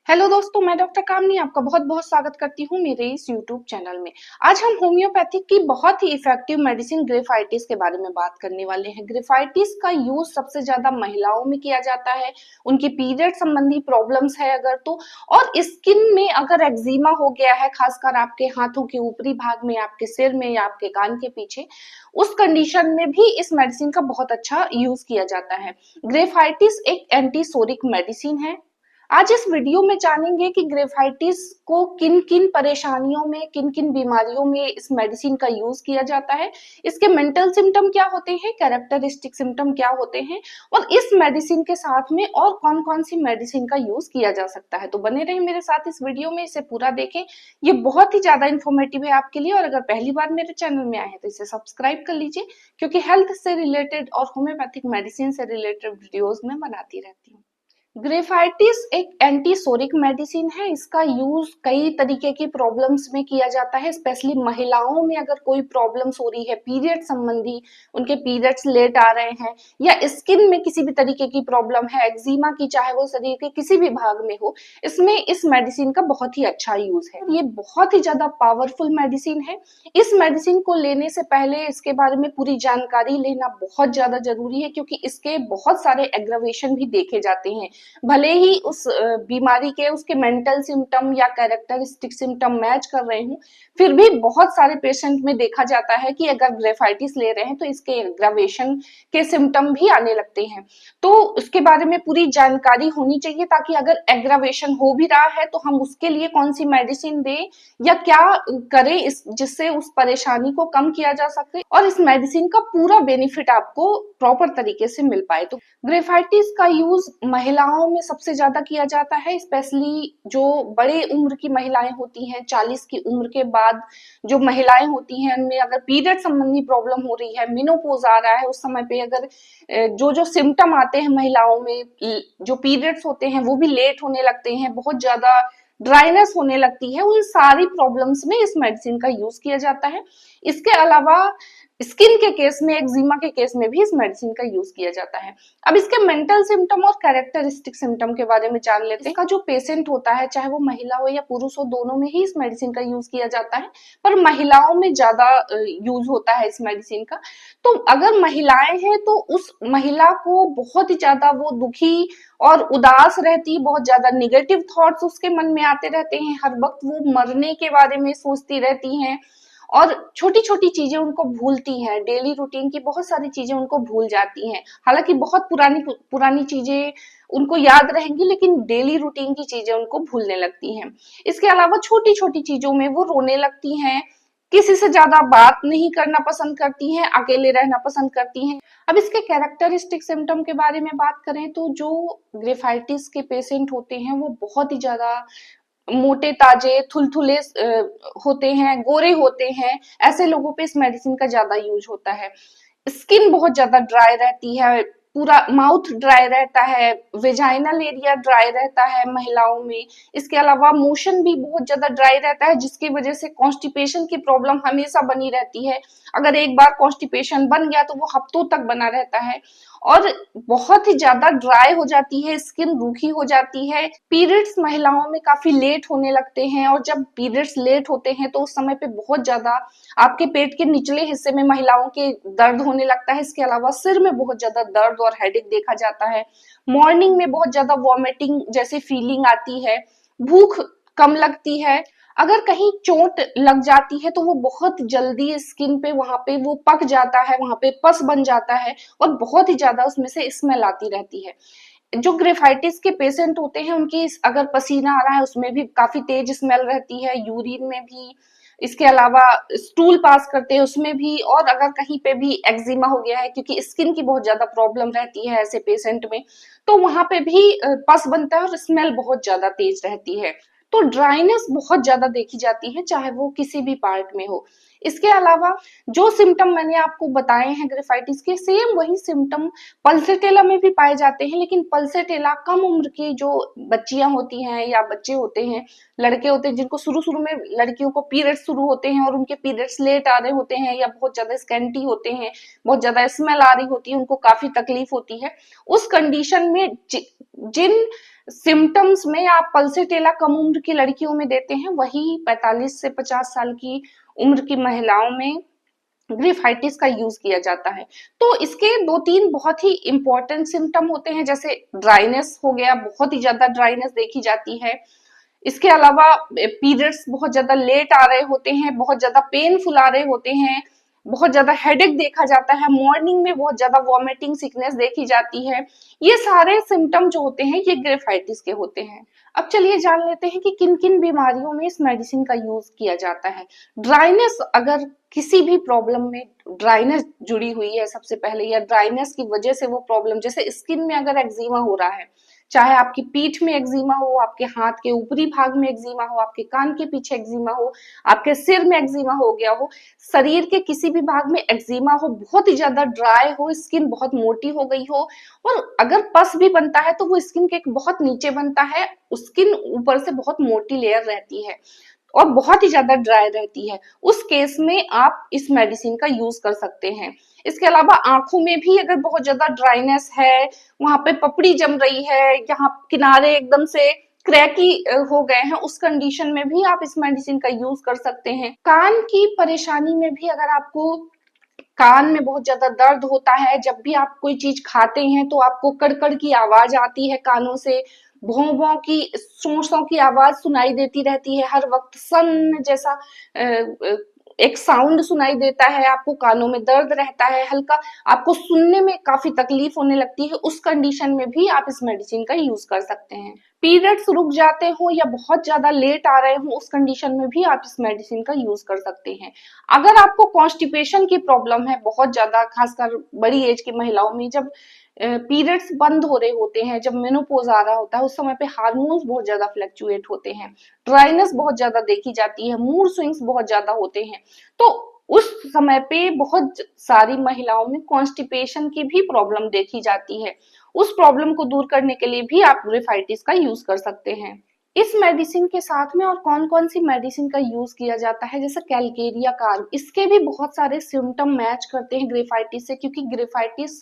Hello दोस्तों, मैं doctor कामनी आपका बहुत बहुत स्वागत करती हूँ मेरे इस यूट्यूब चैनल में। आज हम होम्योपैथिक की बहुत ही इफेक्टिव मेडिसिन ग्रेफाइटिस के बारे में बात करने वाले हैं। ग्रेफाइटिस का यूज सबसे ज्यादा महिलाओं में किया जाता है, उनकी पीरियड संबंधी प्रॉब्लम्स है अगर तो, और स्किन में अगर एक्जिमा हो गया है, खासकर आपके हाथों के ऊपरी भाग में, आपके सिर में या आपके कान के पीछे, उस कंडीशन में भी इस मेडिसिन का बहुत अच्छा यूज किया जाता है। ग्रेफाइटिस एक एंटीसोरिक मेडिसिन है। आज इस वीडियो में जानेंगे कि ग्रेफाइटिस को किन किन परेशानियों में, किन किन बीमारियों में इस मेडिसिन का यूज किया जाता है, इसके मेंटल सिम्टम क्या होते हैं, कैरेक्टरिस्टिक सिम्टम क्या होते हैं, और इस मेडिसिन के साथ में और कौन कौन सी मेडिसिन का यूज किया जा सकता है। तो बने रहे मेरे साथ इस वीडियो में, इसे पूरा देखें। ये बहुत ही ज्यादा इंफॉर्मेटिव है आपके लिए, और अगर पहली बार मेरे चैनल में आए हैं तो इसे सब्सक्राइब कर लीजिए, क्योंकि हेल्थ से रिलेटेड और होम्योपैथिक मेडिसिन से रिलेटेड वीडियोज में बनाती रहती हूँ। ग्रेफाइटिस एक एंटीसोरिक मेडिसिन है। इसका यूज कई तरीके की प्रॉब्लम्स में किया जाता है, स्पेशली महिलाओं में अगर कोई प्रॉब्लम्स हो रही है पीरियड संबंधी, उनके पीरियड्स लेट आ रहे हैं, या स्किन में किसी भी तरीके की प्रॉब्लम है, एक्जिमा की, चाहे वो शरीर के किसी भी भाग में हो, इसमें इस मेडिसिन का बहुत ही अच्छा यूज है। ये बहुत ही ज्यादा पावरफुल मेडिसिन है। इस मेडिसिन को लेने से पहले इसके बारे में पूरी जानकारी लेना बहुत ज्यादा जरूरी है, क्योंकि इसके बहुत सारे एग्रावेशन भी देखे जाते हैं। भले ही उस बीमारी के, उसके मेंटल सिम्टम या कैरेक्टरिस्टिक सिम्टम मैच कर रहे हूँ, फिर भी बहुत सारे पेशेंट में देखा जाता है कि अगर ग्रेफाइटिस ले रहे हैं तो इसके एग्रावेशन के सिम्टम भी आने लगते हैं। तो उसके बारे में पूरी जानकारी होनी चाहिए, ताकि अगर एग्रावेशन हो भी रहा है तो हम उसके लिए कौन सी मेडिसिन दें या क्या करें जिससे उस परेशानी को कम किया जा सके और इस मेडिसिन का पूरा बेनिफिट आपको प्रॉपर तरीके से मिल पाए। तो ग्रेफाइटिस का यूज महिलाओं में सबसे ज्यादा किया जाता है, स्पेशली जो बड़े उम्र की महिलाएं होती हैं, 40 की उम्र के बाद जो महिलाएं होती हैं, उनमें अगर पीरियड संबंधी प्रॉब्लम हो रही है, मेनोपॉज आ रहा है, उस समय पे अगर जो जो सिम्टम आते हैं महिलाओं में, जो पीरियड्स होते हैं वो भी लेट होने लगते हैं, बहुत ज्यादा ड्राइनेस होने लगती है, उन सारी प्रॉब्लम्स में इस मेडिसिन का यूज किया जाता है। इसके अलावा स्किन के केस में, एक्जिमा के केस में भी इस मेडिसिन का यूज किया जाता है। अब इसके मेंटल सिम्टम और कैरेक्टरिस्टिक सिम्टम के बारे में जान लेते हैं। इसका जो पेशेंट होता है, चाहे वो महिला हो या पुरुष हो, दोनों में ही इस मेडिसिन का यूज किया जाता है, पर महिलाओं में ज्यादा यूज होता है इस मेडिसिन का। तो अगर महिलाएं हैं तो उस महिला को बहुत ही ज्यादा वो दुखी और उदास रहती, बहुत ज्यादा निगेटिव थॉट्स उसके मन में आते रहते हैं, हर वक्त वो मरने के बारे में सोचती रहती हैं, और छोटी छोटी चीजें उनको भूलती हैं, डेली रूटीन की बहुत सारी चीजें उनको भूल जाती हैं। हालांकि बहुत पुरानी पुरानी चीजें उनको याद रहेंगी, लेकिन डेली रूटीन की चीजें उनको भूलने लगती हैं। इसके अलावा छोटी छोटी चीजों में वो रोने लगती हैं, किसी से ज्यादा बात नहीं करना पसंद करती हैं, अकेले रहना पसंद करती हैं। अब इसके कैरेक्टरिस्टिक सिम्टम के बारे में बात करें तो जो ग्रेफाइटिस के पेशेंट होते हैं वो बहुत ही ज्यादा मोटे ताजे, थुलथुले होते हैं, गोरे होते हैं। ऐसे लोगों पे इस मेडिसिन का ज्यादा यूज होता है। स्किन बहुत ज्यादा ड्राई रहती है, पूरा माउथ ड्राई रहता है, वेजाइनल एरिया ड्राई रहता है महिलाओं में। इसके अलावा मोशन भी बहुत ज्यादा ड्राई रहता है, जिसकी वजह से कॉन्स्टिपेशन की प्रॉब्लम हमेशा बनी रहती है। अगर एक बार कॉन्स्टिपेशन बन गया तो वो हफ्तों तक बना रहता है, और बहुत ही ज्यादा ड्राई हो जाती है, स्किन रूखी हो जाती है। पीरियड्स महिलाओं में काफी लेट होने लगते हैं, और जब पीरियड्स लेट होते हैं तो उस समय पे बहुत ज्यादा आपके पेट के निचले हिस्से में महिलाओं के दर्द होने लगता है। इसके अलावा सिर में बहुत ज्यादा दर्द और हेडेक देखा जाता है। मॉर्निंग में बहुत ज्यादा वॉमिटिंग जैसी फीलिंग आती है, भूख कम लगती है। अगर कहीं चोट लग जाती है तो वो बहुत जल्दी स्किन पे, वहां पे वो पक जाता है, वहां पे पस बन जाता है, और बहुत ही ज्यादा उसमें से स्मेल आती रहती है। जो ग्रेफाइटिस के पेशेंट होते हैं उनकी अगर पसीना आ रहा है उसमें भी काफी तेज स्मेल रहती है, यूरिन में भी। इसके अलावा स्टूल पास करते हैं उसमें भी, और अगर कहीं पे भी एक्जिमा हो गया है, क्योंकि स्किन की बहुत ज्यादा प्रॉब्लम रहती है ऐसे पेशेंट में, तो वहां पे भी पस बनता है और स्मेल बहुत ज्यादा तेज रहती है। तो ड्राइनेस बहुत ज्यादा देखी जाती है, चाहे वो किसी भी पार्ट में हो। इसके अलावा जो सिम्टम मैंने आपको बताए हैं ग्रेफाइटिस के, सेम वही सिम्टम पल्सेटेला में भी पाए जाते हैं, लेकिन पल्सेटेला कम उम्र की जो बच्चियां होती हैं या बच्चे होते हैं, लड़के होते हैं, जिनको शुरू शुरू में लड़कियों को पीरियड्स शुरू होते हैं और उनके पीरियड्स लेट आ रहे होते हैं या बहुत ज्यादा स्कैंटी होते हैं, बहुत ज्यादा स्मेल आ रही होती है, उनको काफी तकलीफ होती है, उस कंडीशन में जिन सिम्टम्स में आप पल्सेटेला कम उम्र की लड़कियों में देते हैं, वही 45 से 50 साल की उम्र की महिलाओं में ग्रेफाइटिस का यूज किया जाता है। तो इसके 2-3 बहुत ही इंपॉर्टेंट सिम्टम होते हैं, जैसे ड्राइनेस हो गया, बहुत ही ज्यादा ड्राइनेस देखी जाती है। इसके अलावा पीरियड्स बहुत ज्यादा लेट आ रहे होते हैं, बहुत ज्यादा पेनफुल आ रहे होते हैं, बहुत ज्यादा हेडेक देखा जाता है, मॉर्निंग में बहुत ज्यादा वॉमिटिंग सिकनेस देखी जाती है। ये सारे सिम्टम जो होते हैं ये ग्रेफाइटिस के होते हैं। अब चलिए जान लेते हैं कि किन किन बीमारियों में इस मेडिसिन का यूज किया जाता है। ड्राइनेस, अगर किसी भी प्रॉब्लम में ड्राइनेस जुड़ी हुई है सबसे पहले, या ड्राइनेस की वजह से वो प्रॉब्लम, जैसे स्किन में अगर एक्जिमा हो रहा है, चाहे आपकी पीठ में एक्जिमा हो, आपके हाथ के ऊपरी भाग में एक्जिमा हो, आपके कान के पीछे एक्जिमा हो, आपके सिर में एक्जिमा हो गया हो, शरीर के किसी भी भाग में एक्जिमा हो, बहुत ही ज्यादा ड्राई हो, स्किन बहुत मोटी हो गई हो, और अगर पस भी बनता है तो वो स्किन के बहुत नीचे बनता है, स्किन ऊपर से बहुत मोटी लेयर रहती है और बहुत ही ज्यादा ड्राई रहती है, उस केस में आप इस मेडिसिन का यूज कर सकते हैं। इसके अलावा आंखों में भी अगर बहुत ज्यादा ड्राइनेस है, वहां पे पपड़ी जम रही है, यहाँ किनारे एकदम से क्रैकी हो गए हैं, उस कंडीशन में भी आप इस मेडिसिन का यूज कर सकते हैं। कान की परेशानी में भी, अगर आपको कान में बहुत ज्यादा दर्द होता है, जब भी आप कोई चीज खाते हैं तो आपको कड़कड़ की आवाज आती है कानों से, भौं भौं की सों की आवाज सुनाई देती रहती है, हर वक्त सन जैसा एक साउंड सुनाई देता है, आपको कानों में दर्द रहता है, हल्का आपको सुनने में काफी तकलीफ होने लगती है, उस कंडीशन में भी आप इस मेडिसिन का यूज कर सकते हैं। पीरियड्स रुक जाते हो या बहुत ज्यादा लेट आ रहे हो, उस कंडीशन में भी आप इस मेडिसिन का यूज कर सकते हैं। अगर आपको कॉन्स्टिपेशन की प्रॉब्लम है बहुत ज्यादा, खासकर बड़ी एज की महिलाओं में, जब पीरियड्स बंद हो रहे होते हैं, जब मेनोपॉज आ रहा होता है, उस समय पे हार्मोन्स बहुत ज्यादा फ्लक्चुएट होते हैं, ड्राइनेस बहुत ज्यादा देखी जाती है, मूड स्विंग्स बहुत ज्यादा होते हैं, तो उस समय पे बहुत सारी महिलाओं में कॉन्स्टिपेशन की भी प्रॉब्लम देखी जाती है। उस प्रॉब्लम को दूर करने के लिए भी आप ग्रेफाइटिस का यूज कर सकते हैं। इस मेडिसिन के साथ में और कौन कौन सी मेडिसिन का यूज किया जाता है, जैसे कैलकेरिया कार्ब, इसके भी बहुत सारे सिम्टम मैच करते हैं ग्रेफाइटिस से, क्योंकि ग्रेफाइटिस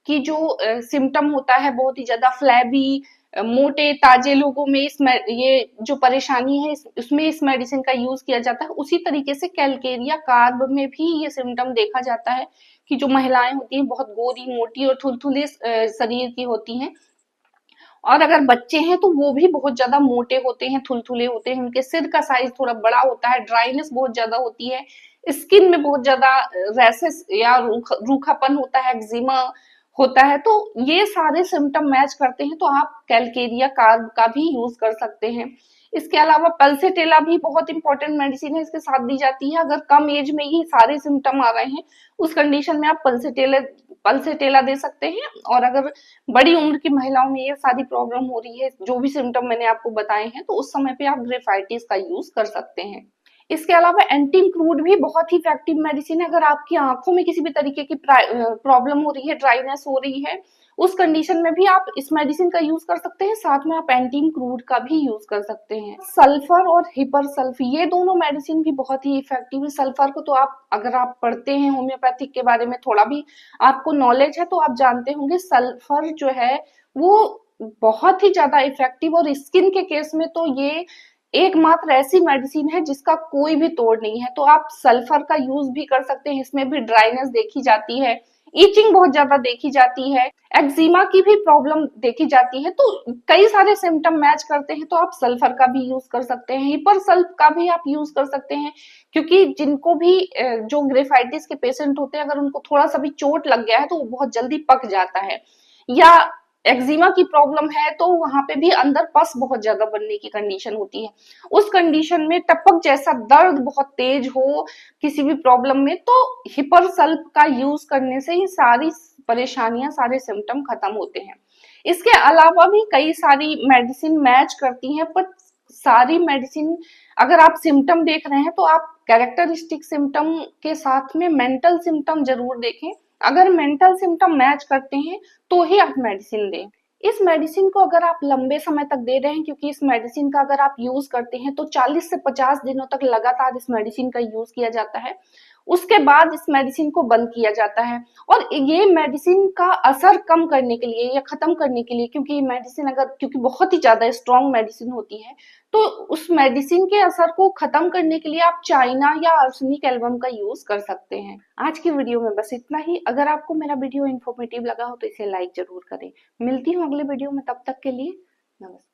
की जो सिम्टम होता है बहुत ही ज्यादा फ्लैबी, मोटे ताजे लोगों में ये जो परेशानी है उसमें इस मेडिसिन का यूज किया जाता है। उसी तरीके से कैलकेरिया कार्ब में भी ये सिम्टम देखा जाता है कि जो महिलाएं होती हैं बहुत गोरी मोटी और थुलथुले शरीर की होती हैं, और अगर बच्चे हैं तो वो भी बहुत ज्यादा मोटे होते हैं, थुलथुले होते हैं, उनके सिर का साइज थोड़ा बड़ा होता है, ड्राइनेस बहुत ज्यादा होती है, स्किन में बहुत ज्यादा रैसेस या रूखापन होता है, एक्जिमा होता है। तो ये सारे सिम्टम मैच करते हैं तो आप कैलकेरिया कार्ब का भी यूज कर सकते हैं। इसके अलावा पल्सेटेला भी बहुत इंपॉर्टेंट मेडिसिन है, इसके साथ दी जाती है। अगर कम एज में ही सारे सिम्टम आ रहे हैं, उस कंडीशन में आप पल्सेटेला दे सकते हैं, और अगर बड़ी उम्र की महिलाओं में ये सारी प्रॉब्लम हो रही है, जो भी सिम्टम मैंने आपको बताए हैं, तो उस समय पे आप ग्रेफाइटिस का यूज कर सकते हैं। इसके अलावा एंटीक्रूड भी बहुत ही इफेक्टिव मेडिसिन है। अगर आपकी आंखों में किसी भी तरीके की प्रॉब्लम हो रही है, ड्राइनेस हो रही है, उस कंडीशन में भी आप इस मेडिसिन का यूज कर सकते हैं, साथ में आप एंटीक्रूड का भी यूज कर सकते हैं। सल्फर और हिपरसल्फ, ये दोनों मेडिसिन भी बहुत ही इफेक्टिव है। सल्फर को तो आप, अगर आप पढ़ते हैं होम्योपैथिक के बारे में, थोड़ा भी आपको नॉलेज है तो आप जानते होंगे, सल्फर जो है वो बहुत ही ज्यादा इफेक्टिव, और स्किन के केस में तो ये एकमात्र ऐसी मेडिसिन है जिसका कोई भी तोड़ नहीं है। तो आप सल्फर का यूज भी कर सकते हैं, इसमें भी ड्राइनेस देखी जाती है, ईचिंग बहुत ज्यादा देखी जाती है, एक्जिमा की भी प्रॉब्लम देखी जाती है, तो कई सारे सिम्टम मैच करते हैं, तो आप सल्फर का भी यूज कर सकते हैं, हिपरसल्फ का भी आप यूज कर सकते हैं, क्योंकि जिनको भी जो ग्रेफाइटिस के पेशेंट होते हैं, अगर उनको थोड़ा सा भी चोट लग गया है तो वो बहुत जल्दी पक जाता है, या एक्जिमा की प्रॉब्लम है तो वहां पे भी अंदर पस बहुत ज्यादा बनने की कंडीशन होती है। उस कंडीशन में टपक जैसा दर्द बहुत तेज हो किसी भी प्रॉब्लम में, तो हिपरसल्फ का यूज करने से ही सारी परेशानियां, सारे सिम्टम खत्म होते हैं। इसके अलावा भी कई सारी मेडिसिन मैच करती हैं, पर सारी मेडिसिन, अगर आप सिम्टम देख रहे हैं तो आप कैरेक्टरिस्टिक सिम्टम के साथ में मेंटल सिम्टम जरूर देखें। अगर मेंटल सिम्टम मैच करते हैं तो ही आप मेडिसिन दें। इस मेडिसिन को अगर आप लंबे समय तक दे रहे हैं, क्योंकि इस मेडिसिन का अगर आप यूज करते हैं तो 40 से 50 दिनों तक लगातार इस मेडिसिन का यूज किया जाता है। उसके बाद इस मेडिसिन को बंद किया जाता है। और ये मेडिसिन का असर कम करने के लिए या खत्म करने के लिए, क्योंकि ये मेडिसिन अगर क्योंकि बहुत ही ज्यादा स्ट्रॉन्ग मेडिसिन होती है, तो उस मेडिसिन के असर को खत्म करने के लिए आप चाइना या आर्सेनिक एल्बम का यूज कर सकते हैं। आज की वीडियो में बस इतना ही। अगर आपको मेरा वीडियो इन्फॉर्मेटिव लगा हो तो इसे लाइक जरूर करें। मिलती हूँ अगले वीडियो में, तब तक के लिए नमस्कार।